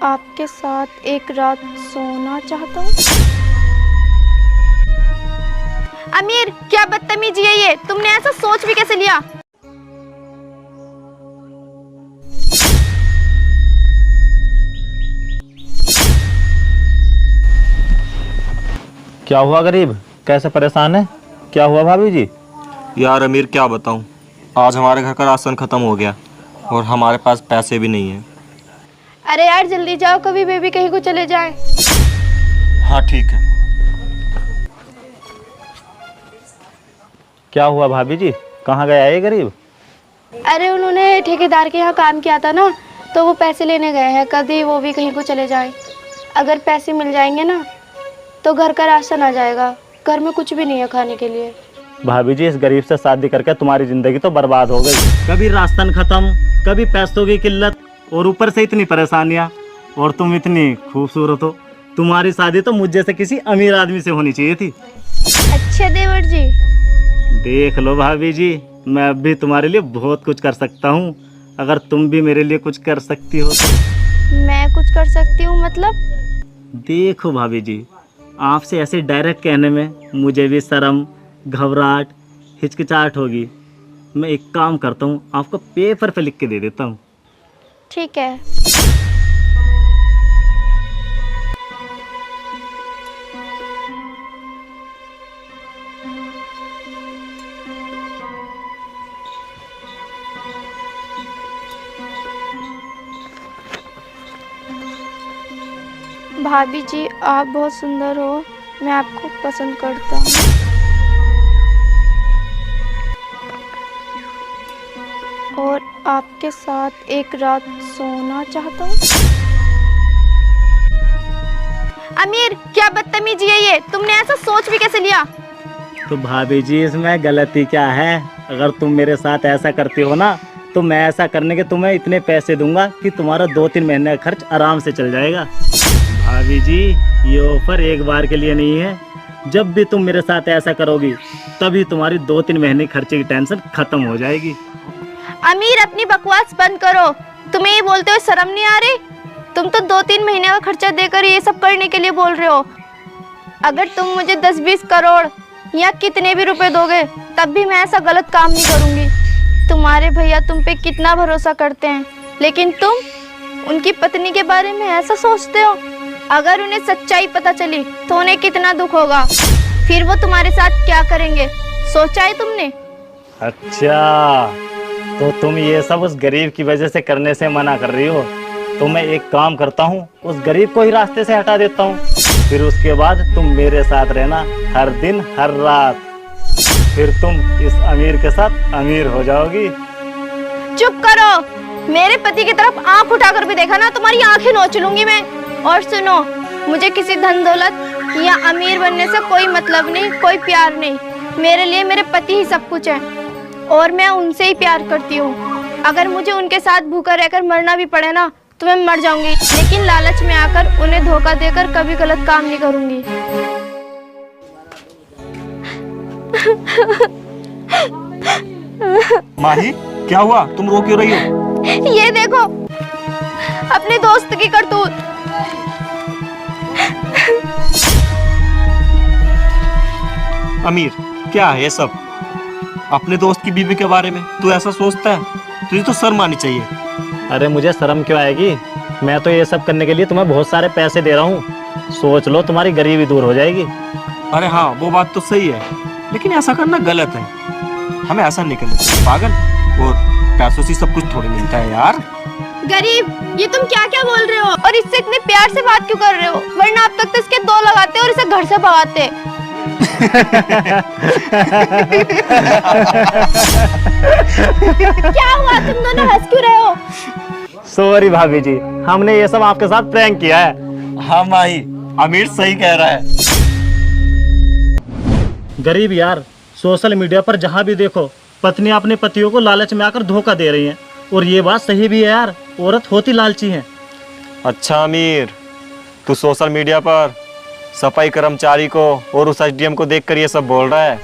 आपके साथ एक रात सोना चाहता हूँ। अमीर, क्या बदतमीजी है ये? तुमने ऐसा सोच भी कैसे लिया? क्या हुआ गरीब? कैसे परेशान है? क्या हुआ भाभी जी? यार अमीर, क्या बताऊं, आज हमारे घर का राशन ख़त्म हो गया और हमारे पास पैसे भी नहीं हैं। अरे यार जल्दी जाओ, कभी बेबी कहीं को चले जाए। हाँ ठीक है। क्या हुआ भाभी जी? कहाँ गया ये गरीब? अरे उन्होंने ठेकेदार के यहाँ काम किया था ना, तो वो पैसे लेने गए हैं, कभी वो भी कहीं को चले जाएं। अगर पैसे मिल जाएंगे ना तो घर का राशन आ जाएगा। घर में कुछ भी नहीं है खाने के लिए। भाभी जी, इस गरीब से शादी करके तुम्हारी जिंदगी तो बर्बाद हो गई। कभी राशन खत्म, कभी पैसों की किल्लत, और ऊपर से इतनी परेशानियां। और तुम इतनी खूबसूरत हो, तुम्हारी शादी तो मुझ जैसे किसी अमीर आदमी से होनी चाहिए थी। अच्छा देवर जी, देख लो भाभी जी, मैं अब भी तुम्हारे लिए बहुत कुछ कर सकता हूँ। अगर तुम भी मेरे लिए कुछ कर सकती हो तो। मैं कुछ कर सकती हूँ मतलब? देखो भाभी जी, आपसे ऐसे डायरेक्ट कहने में मुझे भी शर्म, घबराहट, हिचकिचाहट होगी। मैं एक काम करता हूँ, आपको पेपर पे लिख के दे देता हूँ। ठीक है। भाभी जी, आप बहुत सुंदर हो, मैं आपको पसंद करता हूँ। और आपके साथ एक रात सोना चाहता हूँ। अमीर, क्या बदतमीजी है ये? तुमने ऐसा सोच भी कैसे लिया? तो भाभी जी, इसमें गलती क्या है? अगर तुम मेरे साथ ऐसा करती हो ना, तो मैं ऐसा करने के तुम्हें इतने पैसे दूंगा कि तुम्हारा 2-3 महीने का खर्च आराम से चल जाएगा। भाभी जी, ये ऑफर एक बार के लिए नहीं है। जब भी तुम मेरे साथ ऐसा करोगी, तभी तुम्हारी 2-3 महीने खर्चे की टेंशन खत्म हो जाएगी। अमीर, अपनी बकवास बंद करो। तुम्हें ये बोलते हुए शर्म नहीं आ रही? तुम तो 2-3 महीने का खर्चा देकर ये सब करने के लिए बोल रहे हो। अगर तुम मुझे 10-20 करोड़ या कितने भी रुपए दोगे, तब भी मैं ऐसा गलत काम नहीं करूंगी। तुम्हारे भैया तुम पे कितना भरोसा करते हैं, लेकिन तुम उनकी पत्नी के बारे में ऐसा सोचते हो। अगर उन्हें सच्चाई पता चली तो उन्हें कितना दुख होगा। फिर वो तुम्हारे साथ क्या करेंगे, सोचा है तुमने? अच्छा, तो तुम ये सब उस गरीब की वजह से करने से मना कर रही हो। तो मैं एक काम करता हूँ, उस गरीब को ही रास्ते से हटा देता हूँ। फिर उसके बाद तुम मेरे साथ रहना, हर दिन हर रात। फिर तुम इस अमीर के साथ अमीर हो जाओगी। चुप करो। मेरे पति की तरफ आंख उठाकर भी देखा ना, तुम्हारी आंखें नोच लूंगी मैं। और सुनो, मुझे किसी धन दौलत या अमीर बनने से कोई मतलब नहीं, कोई प्यार नहीं। मेरे लिए मेरे पति ही सब कुछ है और मैं उनसे ही प्यार करती हूँ। अगर मुझे उनके साथ भूखा रहकर मरना भी पड़े ना, तो मैं मर जाऊंगी, लेकिन लालच में आकर उन्हें धोखा देकर कभी गलत काम नहीं करूंगी। माही, क्या हुआ? तुम रो क्यों रही हो? ये देखो, अपने दोस्त की करतूत। अमीर, क्या है ये सब? अपने दोस्त की बीवी के बारे में तू ऐसा सोचता है? तुझे तो शर्म आनी चाहिए। अरे मुझे शर्म क्यों आएगी? मैं तो ये सब करने के लिए तुम्हें बहुत सारे पैसे दे रहा हूँ। सोच लो, तुम्हारी गरीबी दूर हो जाएगी। अरे हाँ, वो बात तो सही है, लेकिन ऐसा करना गलत है। हमें ऐसा नहीं करना चाहिए पागल। और पैसों से सब कुछ थोड़ी मिलता है यार। गरीब, ये तुम क्या क्या बोल रहे हो? और इससे इतने प्यार से बात क्यों कर रहे हो? वरना अब तक तो इसके 2 लगाते और इसे घर से भगाते। क्या हुआ? तुम दोनों हंस क्यों रहे हो? सॉरी भाभी जी, हमने ये सब आपके साथ प्रैंक किया है। हाँ माही, अमीर सही कह रहा है। गरीब यार, सोशल मीडिया पर जहाँ भी देखो, पत्नी अपने पतियों को लालच में आकर धोखा दे रही हैं। और ये बात सही भी है यार, औरत होती लालची है। अच्छा अमीर, तू सोशल मीडिया पर सफाई कर्मचारी को और उस एसडीएम को देखकर ये सब बोल रहा है,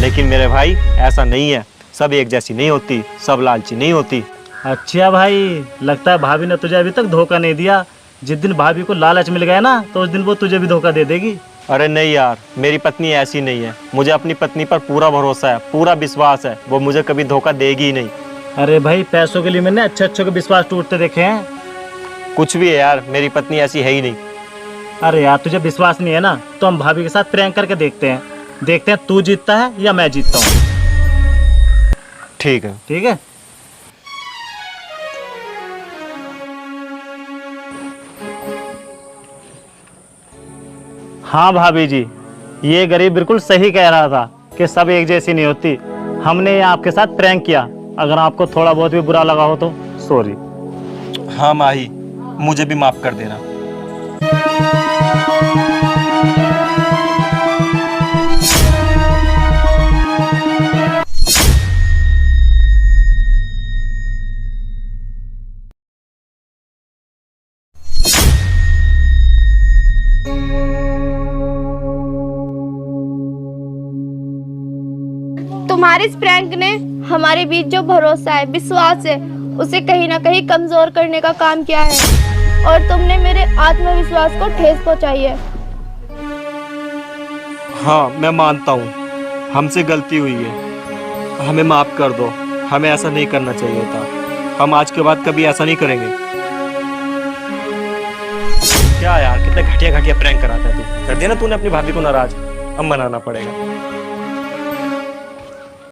लेकिन मेरे भाई ऐसा नहीं है। सब एक जैसी नहीं होती, सब लालची नहीं होती। अच्छा भाई, लगता है भाभी ने तुझे अभी तक धोखा नहीं दिया। जिस दिन भाभी को लालच मिल गया ना तो उस दिन वो तुझे भी धोखा दे देगी। अरे नहीं यार, मेरी पत्नी ऐसी नहीं है। मुझे अपनी पत्नी पर पूरा भरोसा है, पूरा विश्वास है। वो मुझे कभी धोखा देगी ही नहीं। अरे भाई, पैसों के लिए मैंने अच्छे अच्छे के विश्वास टूटते देखे हैं। कुछ भी है यार, मेरी पत्नी ऐसी है ही नहीं। अरे यार, तुझे विश्वास नहीं है ना तो हम भाभी के साथ प्रैंक करके देखते हैं तू जीतता है या मैं जीतता हूँ। ठीक है। ठीक है। हाँ भाभी जी, ये गरीब बिल्कुल सही कह रहा था कि सब एक जैसी नहीं होती। हमने ये आपके साथ प्रैंक किया। अगर आपको थोड़ा बहुत भी बुरा लगा हो तो सॉरी। हाँ माही, मुझे भी माफ कर देना। तुम्हारे इस प्रैंक ने हमारे बीच जो भरोसा है, विश्वास है, उसे कहीं ना कहीं कमजोर करने का काम किया है और तुमने मेरे आत्मविश्वास को ठेस पहुंचाई है। हाँ, मैं मानता हूँ हमसे गलती हुई है। हमें माफ कर दो। हमें ऐसा नहीं करना चाहिए था। हम आज के बाद कभी ऐसा नहीं करेंगे। क्या यार, कितना घटिया घटिया प्रैंक कराता है तू। कर दिया ना तूने अपनी भाभी को नाराज। अब मनाना पड़ेगा।